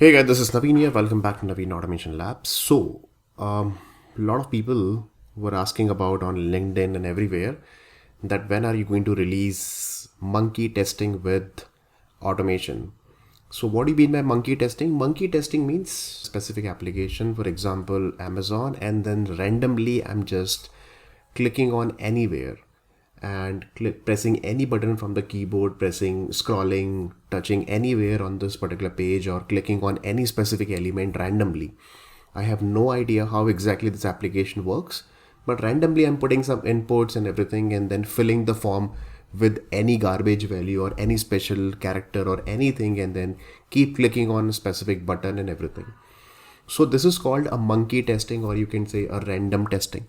Hey guys, this is Naveen here. Welcome back to Naveen Automation Labs. A lot of people were asking about on LinkedIn and everywhere that when are you going to release monkey testing with automation? So what do you mean by monkey testing? Monkey testing means specific application, for example, Amazon, and then randomly I'm just clicking on anywhere and pressing any button from the keyboard, pressing, scrolling, touching anywhere on this particular page or clicking on any specific element randomly. I have no idea how exactly this application works, but randomly I'm putting some inputs and everything and then filling the form with any garbage value or any special character or anything and then keep clicking on a specific button and everything. So this is called a monkey testing, or you can say a random testing.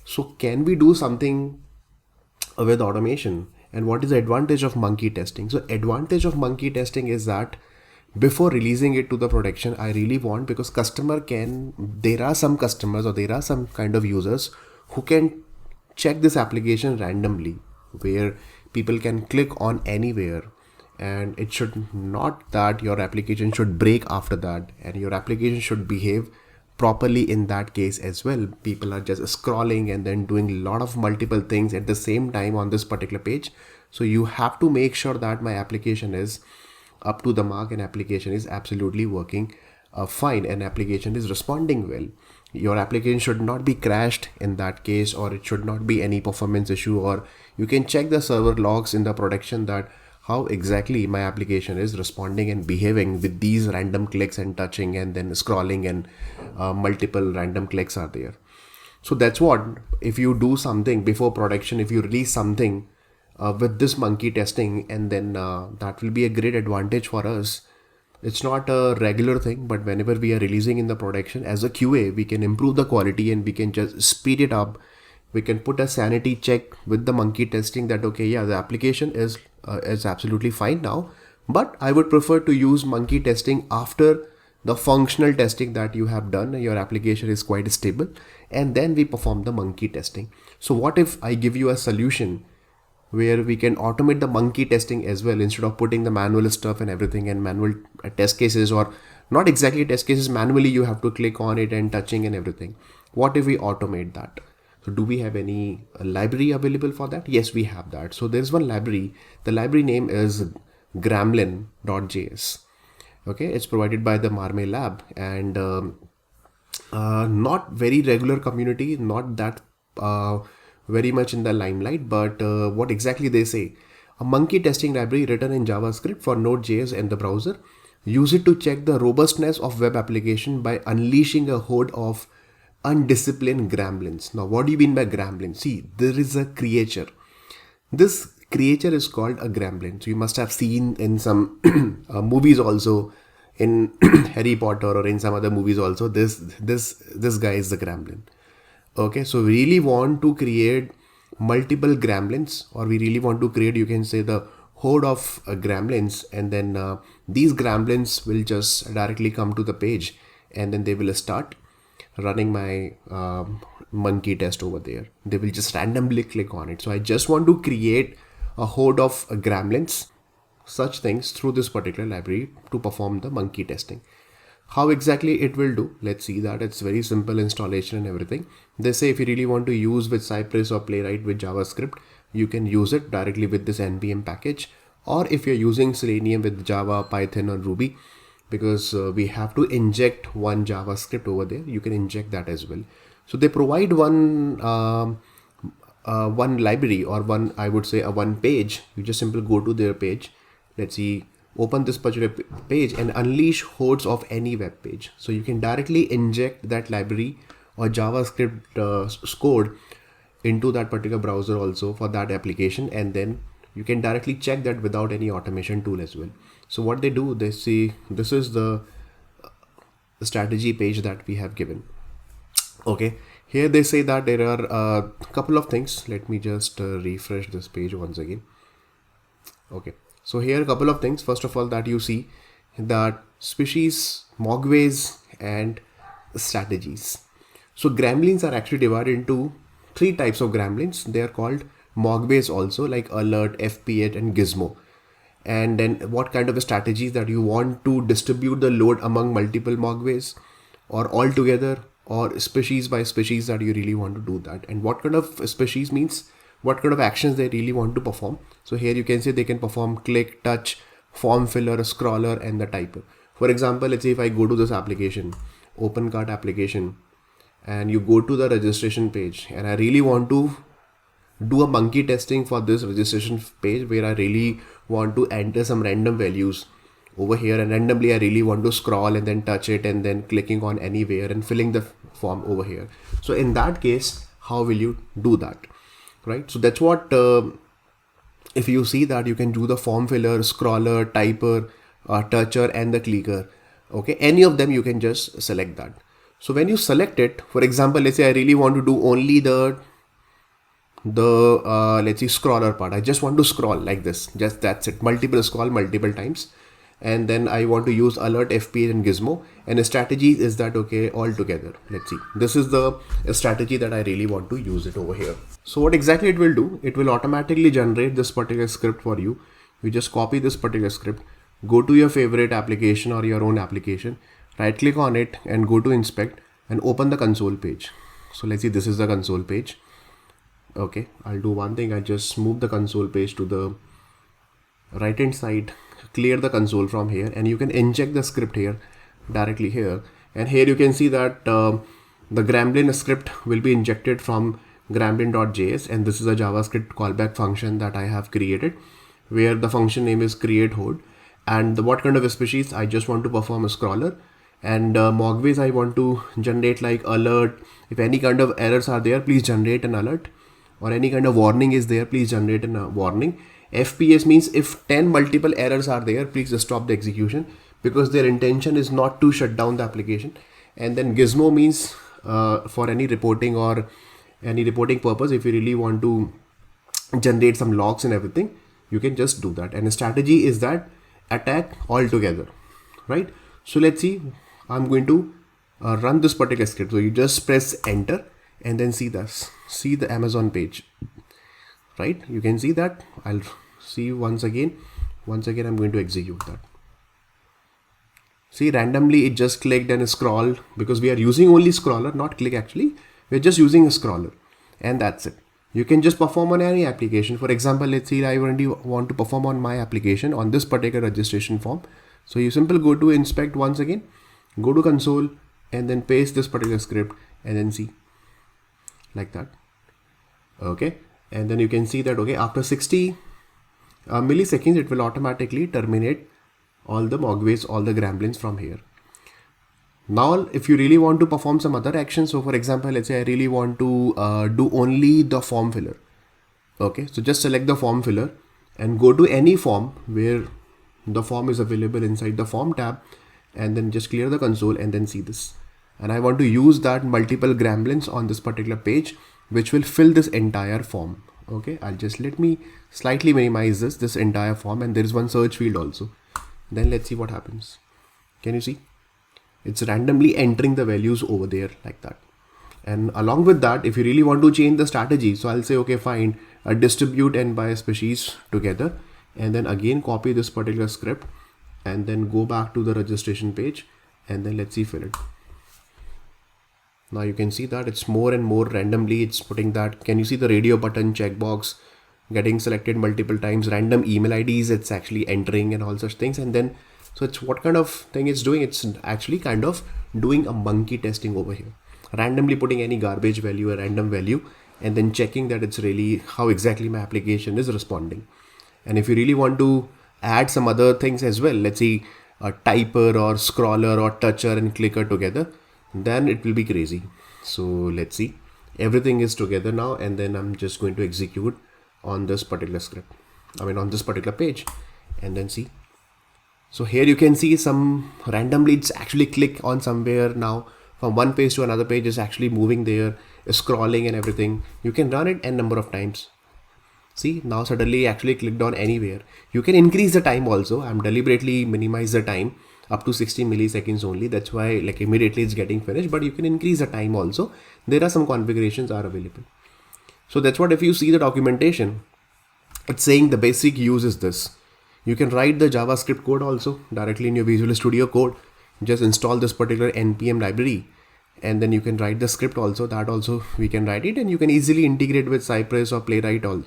So can we do something with automation? And what is the advantage of monkey testing? So advantage of monkey testing is that before releasing it to the production, I really want, because there are some customers or there are some kind of users who can check this application randomly, where people can click on anywhere, and it should not that your application should break after that, and your application should behave properly in that case as well. People are just scrolling and then doing a lot of multiple things at the same time on this particular page. So you have to make sure that my application is up to the mark and application is absolutely working fine and application is responding well. Your application should not be crashed in that case, or it should not be any performance issue, or you can check the server logs in the production that how exactly my application is responding and behaving with these random clicks and touching and then scrolling, and multiple random clicks are there. So that's what, if you do something before production, if you release something with this monkey testing, and then that will be a great advantage for us. It's not a regular thing, but whenever we are releasing in the production as a QA, we can improve the quality and we can just speed it up. We can put a sanity check with the monkey testing that, okay, yeah, the application is absolutely fine now, but I would prefer to use monkey testing after the functional testing that you have done. Your application is quite stable, and then we perform the monkey testing. So what if I give you a solution where we can automate the monkey testing as well, instead of putting the manual stuff and everything and manual test cases, or not exactly test cases, manually you have to click on it and touching and everything. What if we automate that? So do we have any library available for that? Yes, we have that. So there's one library. The library name is Gremlin.js. Okay, it's provided by the Marme Lab, and not very regular community, not that very much in the limelight, but what exactly they say: a monkey testing library written in JavaScript for Node.js and the browser. Use it to check the robustness of web application by unleashing a horde of undisciplined gremlins. Now, what do you mean by gremlin? See, there is a creature. This creature is called a gremlin. So you must have seen in some movies also, in Harry Potter or in some other movies also. This guy is the gremlin. Okay, so we really want to create multiple gremlins, or we really want to create, you can say, the horde of gremlins, and then these gremlins will just directly come to the page, and then they will start running my monkey test over there. They will just randomly click on it. So I just want to create a horde of gremlins, such things, through this particular library to perform the monkey testing. How exactly it will do? Let's see that. It's very simple installation and everything. They say if you really want to use with Cypress or Playwright with JavaScript, you can use it directly with this npm package, or if you're using Selenium with Java, Python or Ruby, because we have to inject one JavaScript over there, you can inject that as well. So they provide one library, or one, I would say, a one page. You just simply go to their page. Let's see, open this particular page and unleash hordes of any web page. So you can directly inject that library or JavaScript code into that particular browser also for that application, and then you can directly check that without any automation tool as well. So what they do, they see, this is the strategy page that we have given. Okay, here they say that there are a couple of things. Let me just refresh this page once again. Okay, so here a couple of things. First of all, that you see that species, mogways and strategies. So gremlins are actually divided into three types of gremlins. They are called mogways also, like alert, FP8 and gizmo. and then what kind of strategies that you want to distribute the load among multiple mogways or all together, or species by species that you really want to do that, and what kind of species means what kind of actions they really want to perform. So here you can say they can perform click, touch, form filler, scroller, and the typer. For example, let's say if I go to this application, open cart application, and you go to the registration page, and I really want to do a monkey testing for this registration page where I really want to enter some random values over here, and randomly I really want to scroll and then touch it and then clicking on anywhere and filling the form over here. So in that case, how will you do that, right? So that's what if you see that you can do the form filler, scroller, typer, toucher, and the clicker. Okay, any of them you can just select that. So when you select it, for example, let's say I really want to do only the let's see scroller part. I just want to scroll like this, just that's it, multiple scroll multiple times, and then I want to use alert, FPH, and gizmo, and the strategy is that okay, all together. Let's see, this is the strategy that I really want to use it over here. So what exactly it will do, it will automatically generate this particular script for you. You just copy this particular script, go to your favorite application or your own application, right click on it and go to inspect and open the console page. So let's see, this is the console page. Okay, I'll do one thing, I just move the console page to the right hand side, clear the console from here, and you can inject the script here directly here, and here you can see that the Gremlin script will be injected from Gremlin.js, and this is a JavaScript callback function that I have created where the function name is create hold, and what kind of a species I just want to perform a scroller, and mogways I want to generate like alert. If any kind of errors are there, please generate an alert, or any kind of warning is there, please generate a warning. FPS means if 10 multiple errors are there, please stop the execution, because their intention is not to shut down the application. And then gizmo means for any reporting or any reporting purpose, if you really want to generate some logs and everything, you can just do that. And the strategy is that attack all together, right? So let's see, I'm going to run this particular script. So you just press enter and then see this, see the Amazon page, right? You can see that. I'll see once again I'm going to execute that. See, randomly it just clicked and scroll, because we are using only scroller, not click actually. We're just using a scroller, and that's it. You can just perform on any application. For example, let's say I already want to perform on my application on this particular registration form. So you simply go to inspect once again, go to console, and then paste this particular script, and then see like that. Okay, and then you can see that okay, after 60 milliseconds it will automatically terminate all the mogways, all the gremlins from here. Now if you really want to perform some other actions, so for example, let's say I really want to do only the form filler. Okay, so just select the form filler and go to any form where the form is available inside the form tab, and then just clear the console and then see this. And I want to use that multiple gremlins on this particular page, which will fill this entire form. Okay, I'll just let me slightly minimize this entire form, and there is one search field also. Then let's see what happens. Can you see? It's randomly entering the values over there like that. And along with that, if you really want to change the strategy, so I'll say okay, fine, distribute and by species together, and then again copy this particular script and then go back to the registration page, and then let's see, fill it. Now you can see that it's more and more randomly it's putting that. Can you see the radio button checkbox getting selected multiple times, random email IDs it's actually entering and all such things. And then so it's what kind of thing it's doing, it's actually kind of doing a monkey testing over here, randomly putting any garbage value, a random value, and then checking that it's really how exactly my application is responding. And if you really want to add some other things as well, let's see a typer or scroller or toucher and clicker together, then it will be crazy. So let's see, everything is together now, and then I'm just going to execute on this particular script, on this particular page, and then see. So here you can see some randomly it's actually click on somewhere now from one page to another page is actually moving there, scrolling and everything. You can run it n number of times. See, now suddenly actually clicked on anywhere. You can increase the time also. I'm deliberately minimize the time up to 60 milliseconds only. That's why like immediately it's getting finished, but you can increase the time also. There are some configurations are available. So that's what, if you see the documentation, it's saying the basic use is this. You can write the JavaScript code also directly in your Visual Studio Code. Just install this particular npm library, and then you can write the script also. That also we can write it, and you can easily integrate with Cypress or Playwright all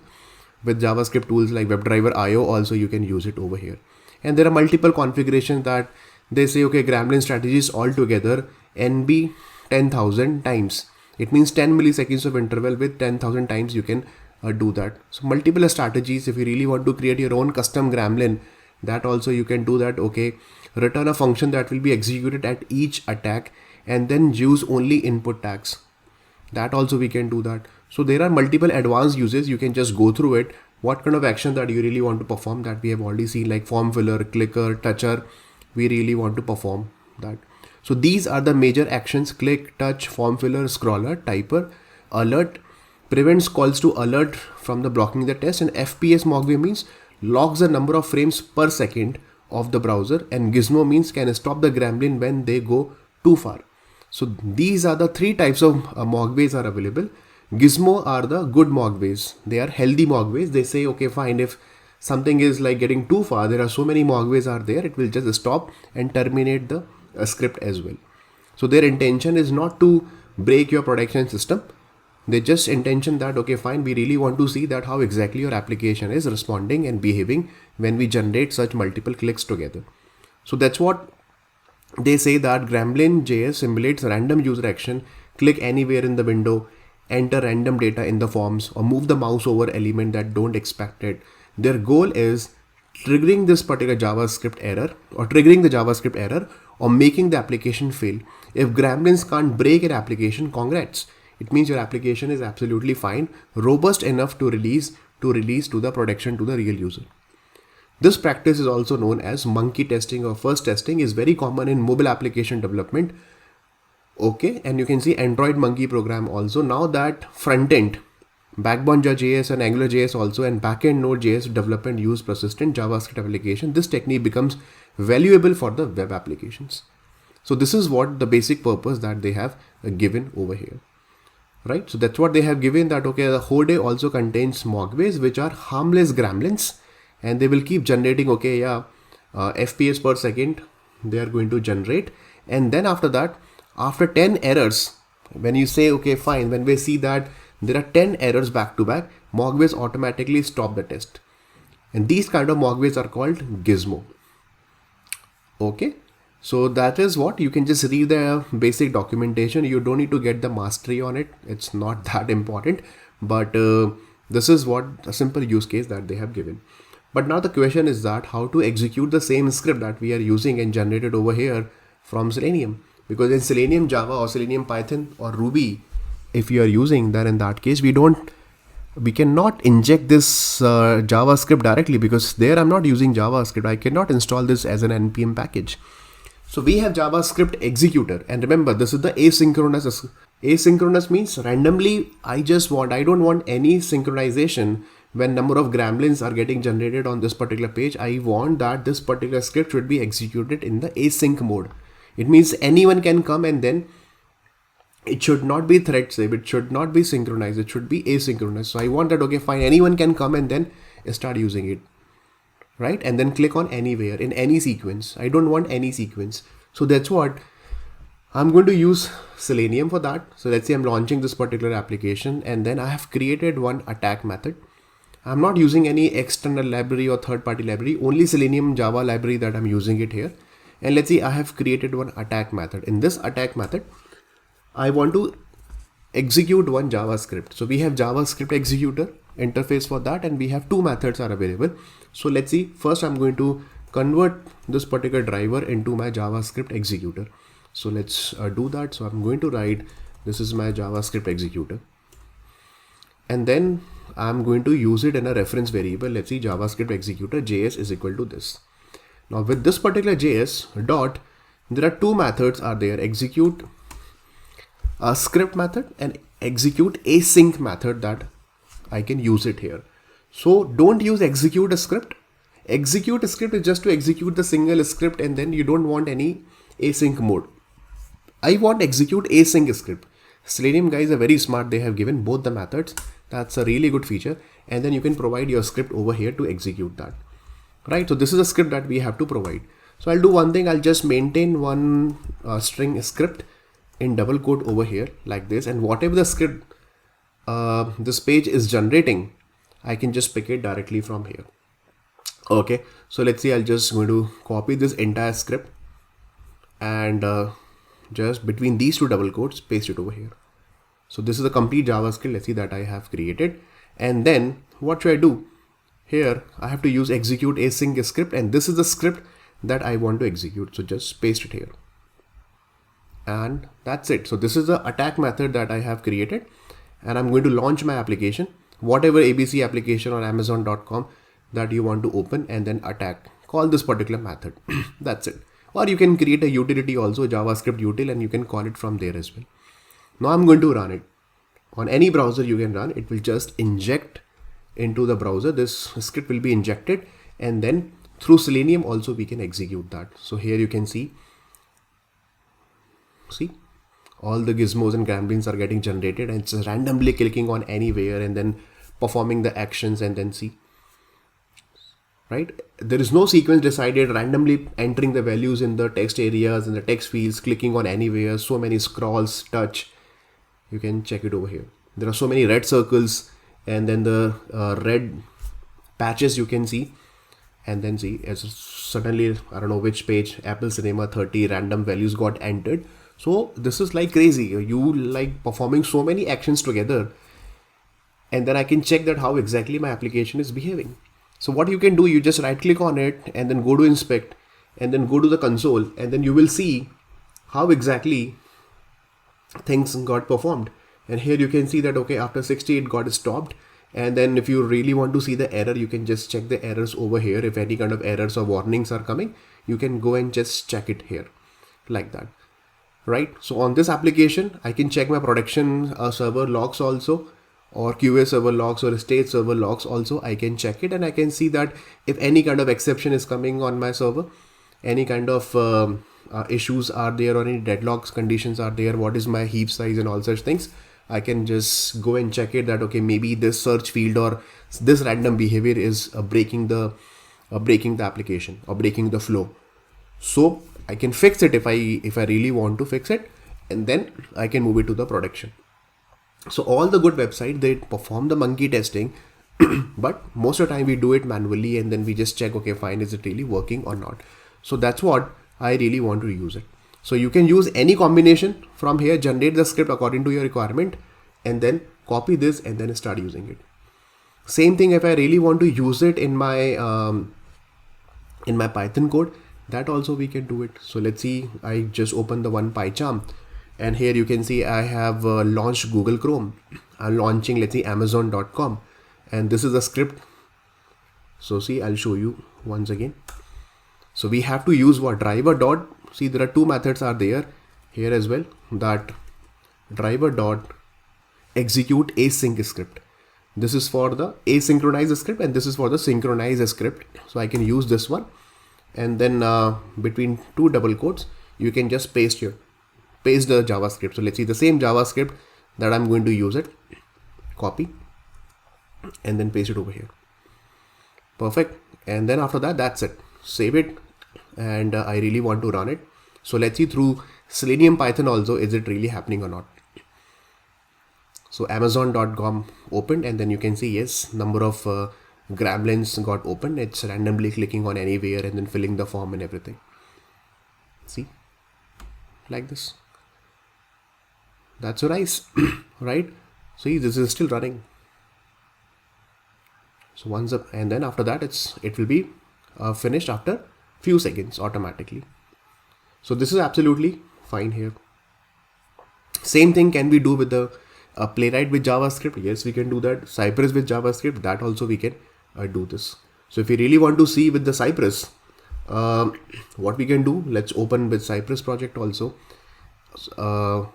with JavaScript tools like WebDriver IO. Also you can use it over here. And there are multiple configurations that they say, okay, Gremlin strategies altogether NB 10,000 times. It means 10 milliseconds of interval with 10,000 times you can do that. So multiple strategies. If you really want to create your own custom Gremlin, that also you can do that. Okay, return a function that will be executed at each attack and then use only input tags. That also we can do that. So there are multiple advanced uses. You can just go through it. What kind of action that you really want to perform, that we have already seen, like form filler, clicker, toucher. We really want to perform that. So these are the major actions: click, touch, form filler, scroller, typer, alert, prevents calls to alert from the blocking the test, and FPS Mogwai means logs the number of frames per second of the browser, and Gizmo means can stop the Gremlin when they go too far. So these are the three types of Mogways are available. Gizmo are the good Mogways. They are healthy Mogways. They say, okay, fine, if something is like getting too far, there are so many Mogways are there, it will just stop and terminate the script as well. So their intention is not to break your production system. They just intention that, okay, fine, we really want to see that how exactly your application is responding and behaving when we generate such multiple clicks together. So that's what they say, that Gremlin.js simulates random user action, click anywhere in the window, enter random data in the forms, or move the mouse over element that don't expect it. Their goal is triggering this particular JavaScript error, or making the application fail. If Gremlins can't break an application, congrats. It means your application is absolutely fine, robust enough to release to the production to the real user. This practice is also known as monkey testing or first testing, is very common in mobile application development. Okay, and you can see Android monkey program also. Now that front end, Backbone.js and AngularJS also, and backend Node.js development use persistent JavaScript application, this technique becomes valuable for the web applications. So this is what the basic purpose that they have given over here. Right, so that's what they have given, that okay, the Hode also contains Mogways which are harmless Gremlins, and they will keep generating, okay, yeah, FPS per second they are going to generate. And then after that, after 10 errors, when you say, okay, fine, when we see that there are 10 errors back to back, Mogways automatically stop the test. And these kind of Mogways are called Gizmo. Okay. So that is what you can just read the basic documentation. You don't need to get the mastery on it. It's not that important, but this is what a simple use case that they have given. But now the question is that how to execute the same script that we are using and generated over here from Selenium, because in Selenium Java or Selenium Python or Ruby, if you are using that, in that case, we cannot inject this JavaScript directly, because there I'm not using JavaScript. I cannot install this as an npm package. So we have JavaScript executor, and remember, this is the asynchronous. Asynchronous means randomly. I don't want any synchronization when number of Gremlins are getting generated on this particular page. I want that this particular script should be executed in the async mode. It means anyone can come, and then it should not be thread safe. It should not be synchronized. It should be asynchronous. So I want that, okay, fine, anyone can come and then start using it. Right, and then click on anywhere in any sequence. I don't want any sequence. So that's what I'm going to use Selenium for that. So let's say I'm launching this particular application, and then I have created one attack method. I'm not using any external library or third-party library, only Selenium Java library that I'm using it here. And let's see, I have created one attack method. In this attack method, I want to execute one JavaScript. So we have JavaScript executor interface for that, and we have two methods are available. So let's see, first I'm going to convert this particular driver into my JavaScript executor. So let's do that. So I'm going to write, this is my JavaScript executor, and then I'm going to use it in a reference variable. Let's see, JavaScript executor JS is equal to this. Now with this particular JS dot, there are two methods are there: execute a script method and execute async method that I can use it here. So don't use execute a script. Execute a script is just to execute the single script, and then you don't want any async mode. I want execute async script. Selenium guys are very smart. They have given both the methods. That's a really good feature. And then you can provide your script over here to execute that. right? So this is a script that we have to provide. So I'll do one thing. I'll just maintain one string script in double quote over here like this, and whatever the script this page is generating, I can just pick it directly from here. Okay, so let's see, I'll just going to copy this entire script and just between these two double quotes paste it over here. So this is a complete JavaScript, let's see, that I have created. And then what should I do? Here I have to use execute async script, and this is the script that I want to execute. So just paste it here. And that's it. So this is the attack method that I have created, and I'm going to launch my application, whatever ABC application or Amazon.com that you want to open, and then attack. Call this particular method. That's it. Or you can create a utility also, JavaScript util, and you can call it from there as well. Now I'm going to run it. On any browser you can run, it will just inject into the browser. This script will be injected, and then through Selenium also we can execute that. So here you can see all the gizmos and gremlins are getting generated, and it's randomly clicking on anywhere and then performing the actions, and then see, right? There is no sequence decided, randomly entering the values in the text areas and the text fields, clicking on anywhere, so many scrolls, touch. You can check it over here. There are so many red circles, and then the red patches you can see, and then see as suddenly, I don't know which page, Apple Cinema 30 random values got entered. So this is like crazy. You like performing so many actions together, and then I can check that how exactly my application is behaving. So what you can do, you just right click on it and then go to inspect, and then go to the console, and then you will see how exactly things got performed. And here you can see that, okay, after 60 it got stopped. And then if you really want to see the error, you can just check the errors over here. If any kind of errors or warnings are coming, you can go and just check it here like that, right? So on this application, I can check my production server logs also, or QA server logs or state server logs also. I can check it, and I can see that if any kind of exception is coming on my server, any kind of issues are there, or any deadlocks conditions are there, what is my heap size and all such things, I can just go and check it that, okay, maybe this search field or this random behavior is breaking the application or breaking the flow. So I can fix it if I really want to fix it, and then I can move it to the production. So all the good websites, they perform the monkey testing, but most of the time we do it manually, and then we just check, okay, fine, is it really working or not? So that's what I really want to use it. So you can use any combination from here, generate the script according to your requirement, and then copy this and then start using it. Same thing if I really want to use it in my Python code, that also we can do it. So let's see, I just opened the one PyCharm, and here you can see I have launched Google Chrome. I'm launching, let's see, Amazon.com, and this is a script. So see, I'll show you once again. So we have to use what? Driver dot. See, there are two methods are there here as well. That driver dot execute async script. This is for the asynchronized script, and this is for the synchronized script. So I can use this one, and then between two double quotes, you can just paste the JavaScript. So let's see, the same JavaScript that I'm going to use it, copy, and then paste it over here. Perfect. And then after that, that's it. Save it, and I really want to run it. So let's see through Selenium Python also, is it really happening or not? So Amazon.com opened, and then you can see, yes, number of Gremlins got opened. It's randomly clicking on anywhere and then filling the form and everything. See, like this. That's so nice, right? See, this is still running. So once up, and then after that, it will be finished after few seconds automatically. So this is absolutely fine here. Same thing can we do with the Playwright with JavaScript. Yes, we can do that. Cypress with JavaScript, that also we can do this. So if you really want to see with the Cypress, what we can do, let's open with Cypress project also.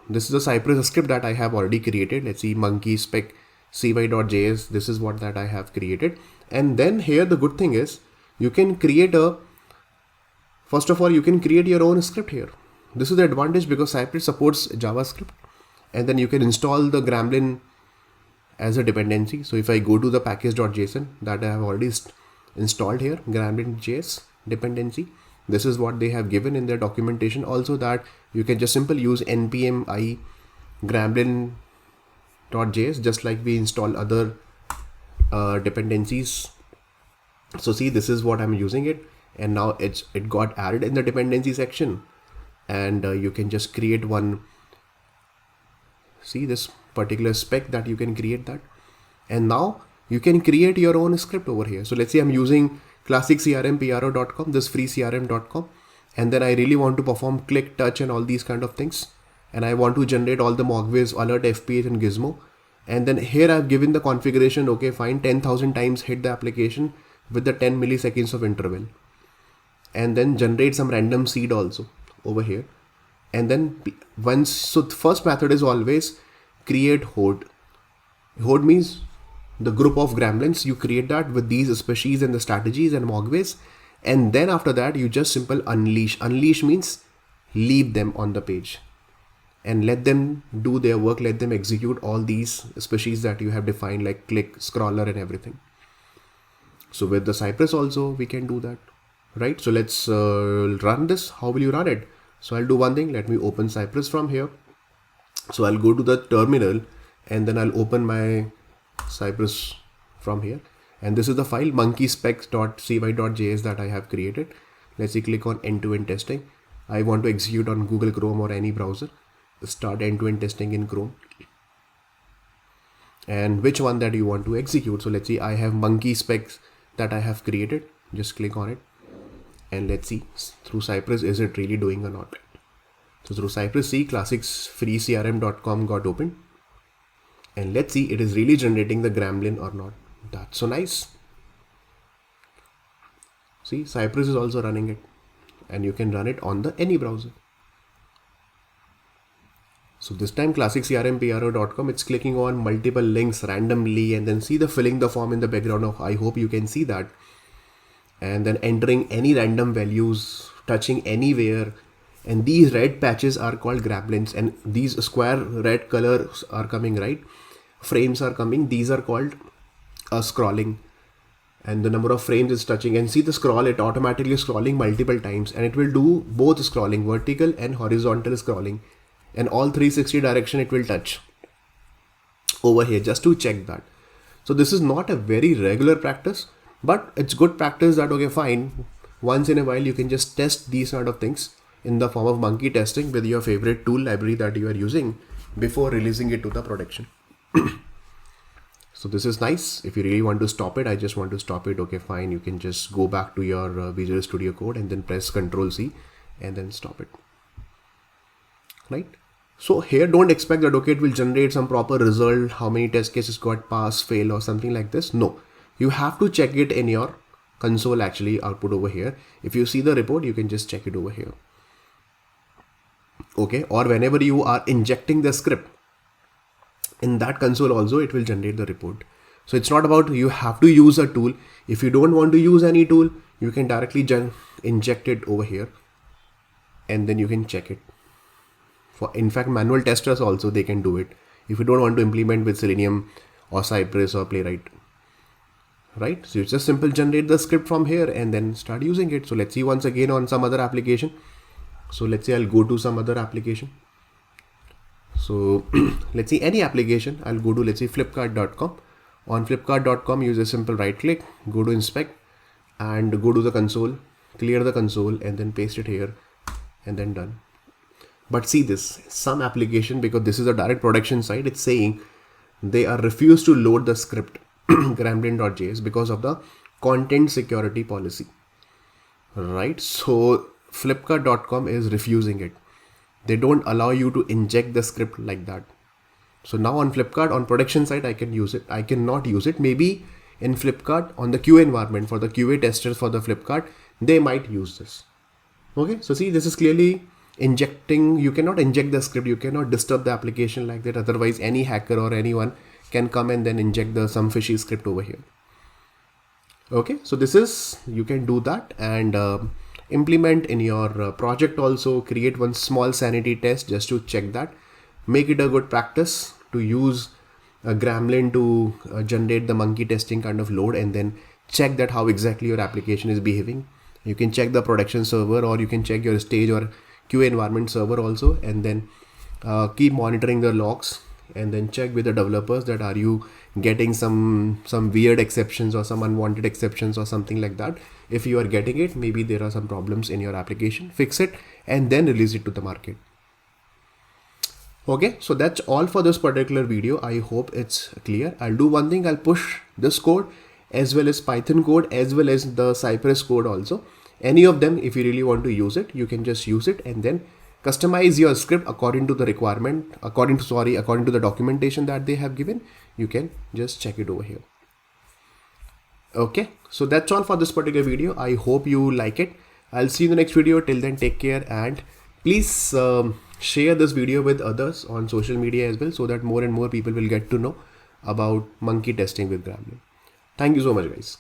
This is the Cypress script that I have already created. Let's see, monkey spec cy.js. This is what that I have created. And then here the good thing is, you can create first of all, you can create your own script here. This is the advantage, because Cypress supports JavaScript, and then you can install the Gremlin as a dependency. So if I go to the package.json that I have already installed here, Gremlin.js dependency. This is what they have given in their documentation also, that you can just simply use npm I Gremlin.js, just like we install other dependencies. So see, this is what I'm using it, and now it got added in the dependency section, and you can just create one. See this particular spec that you can create that, and now you can create your own script over here. So let's say I'm using classic crmpro.com, this free crm.com, and then I really want to perform click, touch, and all these kind of things, and I want to generate all the Mogways, alert, FPH, and Gizmo. And then here I've given the configuration, okay fine, 10,000 times hit the application with the 10 milliseconds of interval, and then generate some random seed also over here. And then once, so the first method is always create horde. Horde means the group of gremlins. You create that with these species and the strategies and Mogways, and then after that you just simple unleash. Unleash means leave them on the page and let them do their work, let them execute all these species that you have defined, like click, scroller, and everything. So with the Cypress also we can do that, right? So let's run this. How will you run it? So I'll do one thing. Let me open Cypress from here. So I'll go to the terminal, and then I'll open my Cypress from here, and this is the file monkeyspecs.cy.js that I have created. Let's see, click on end-to-end testing. I want to execute on Google Chrome or any browser. Start end-to-end testing in Chrome, and which one that you want to execute. So let's see, I have monkey specs that I have created. Just click on it, and let's see through Cypress is it really doing or not. So through Cypress, see classics freecrm.com got opened, and let's see it is really generating the Gremlin or not. That's so nice. See, Cypress is also running it, and you can run it on the any browser. So this time classiccrmpro.com, it's clicking on multiple links randomly, and then see the filling the form in the background of, I hope you can see that, and then entering any random values, touching anywhere, and these red patches are called gremlins, and these square red colors are coming, right? Frames are coming, these are called scrolling, and the number of frames is touching, and see the scroll, it automatically scrolling multiple times, and it will do both scrolling, vertical and horizontal scrolling, and all 360 direction it will touch over here just to check that. So this is not a very regular practice, but it's good practice that, okay fine, once in a while you can just test these sort of things in the form of monkey testing with your favorite tool library that you are using before releasing it to the production. So this is nice. If you really want to stop it, I just want to stop it, okay fine, you can just go back to your Visual Studio Code and then press Ctrl+C and then stop it, right? So here don't expect that, okay, it will generate some proper result, how many test cases got pass, fail, or something like this. No, you have to check it in your console, actually output over here. If you see the report, you can just check it over here, okay? Or whenever you are injecting the script in that console also, it will generate the report. So it's not about you have to use a tool. If you don't want to use any tool, you can directly inject it over here, and then you can check it. In fact, manual testers also, they can do it if you don't want to implement with Selenium or Cypress or Playwright, right? So it's just simple generate the script from here and then start using it. So let's see once again on some other application. So let's say I'll go to some other application. So let's see any application. I'll go to, let's say, flipkart.com. On flipkart.com, use a simple right click, go to inspect, and go to the console, clear the console, and then paste it here, and then done. But see this, some application, because this is a direct production site, it's saying they are refused to load the script Gremlin.js because of the content security policy, right? So flipkart.com is refusing it. They don't allow you to inject the script like that. So now on Flipkart, on production side, I can use it. I cannot use it. Maybe in Flipkart, on the QA environment, for the QA testers for the Flipkart, they might use this. Okay, so see, this is clearly injecting. You cannot inject the script. You cannot disturb the application like that. Otherwise, any hacker or anyone can come and then inject some fishy script over here. Okay, so this is, you can do that and implement in your project also. Create one small sanity test just to check that. Make it a good practice to use a Gremlin to generate the monkey testing kind of load, and then check that how exactly your application is behaving. You can check the production server, or you can check your stage or QA environment server also, and then keep monitoring the logs, and then check with the developers that are you getting some weird exceptions or some unwanted exceptions or something like that. If you are getting it, maybe there are some problems in your application, fix it and then release it to the market. Okay, so that's all for this particular video. I hope it's clear. I'll do one thing, I'll push this code as well as Python code as well as the Cypress code also. Any of them, if you really want to use it, you can just use it and then customize your script according to the requirement, according to the documentation that they have given. You can just check it over here. Okay, so that's all for this particular video. I hope you like it. I'll see you in the next video. Till then, take care, and please share this video with others on social media as well, so that more and more people will get to know about monkey testing with Gremlin. Thank you so much, guys.